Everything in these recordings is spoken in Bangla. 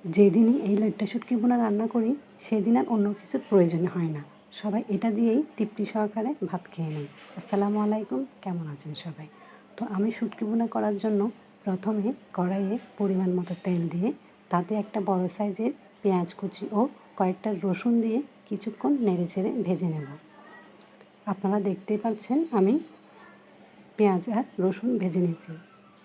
যেদিনই এই লইট্টা শুটকি ভুনা রান্না করি সেদিন আর অন্য কিছুর প্রয়োজন হয় না। সবাই এটা দিয়েই তৃপ্তি সহকারে ভাত খেয়ে নেয়। আসসালামু আলাইকুম, কেমন আছেন সবাই? তো আমি শুটকি ভুনা করার জন্য প্রথমে কড়াইয়ে পরিমাণ মতো তেল দিয়ে তাতে একটা বড় সাইজের পেঁয়াজ কুচি ও কয়েকটা রসুন দিয়ে কিছুক্ষণ নেড়েচেড়ে ভেজে নেব। আপনারা দেখতেই পাচ্ছেন আমি পেঁয়াজ আর রসুন ভেজে নিয়েছি।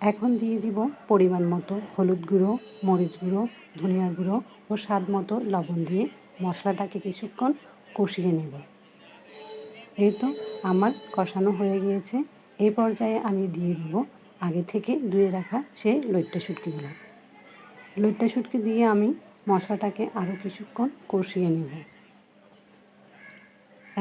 এখন দিয়ে দিব পরিমাণ মতো হলুদ গুঁড়ো, মরিচ গুঁড়ো, ধনিয়া গুঁড়ো ও স্বাদ মতো লবণ দিয়ে মশলাটাকে কিছুক্ষণ কষিয়ে নেব। এই তো আমার কষানো হয়ে গিয়েছে। এই পর্যায়ে আমি দিয়ে দিব আগে থেকে ধুয়ে রাখা সেই লইট্টা শুটকিগুলো। লইট্টা শুটকি দিয়ে আমি মশলাটাকে আরও কিছুক্ষণ কষিয়ে নেব।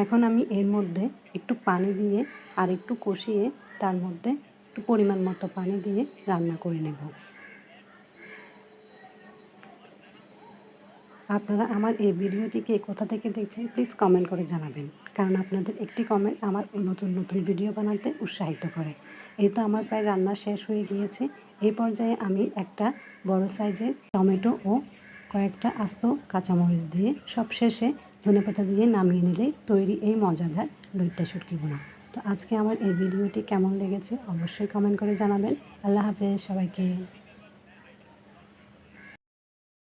এখন আমি এর মধ্যে একটু পানি দিয়ে আর একটু কষিয়ে তার মধ্যে একটু পরিমাণ মতো পানি দিয়ে রান্না করে নেব। আপনারা আমার এই ভিডিওটিকে কোথা থেকে দেখছেন প্লিজ কমেন্ট করে জানাবেন, কারণ আপনাদের একটি কমেন্ট আমার নতুন নতুন ভিডিও বানাতে উৎসাহিত করে। এই তো আমার প্রায় রান্না শেষ হয়ে গিয়েছে। এই পর্যায়ে আমি একটা বড় সাইজের টমেটো ও কয়েকটা আস্ত কাঁচামরিচ দিয়ে সবশেষে ধনেপাতা দিয়ে নামিয়ে নিলেই তৈরি এই মজাদার লইট্টা শুটকি ভুনা। তো আজকে আমার এই ভিডিওটি কেমন লেগেছে অবশ্যই কমেন্ট করে জানাবেন। আল্লাহ হাফেজ সবাইকে।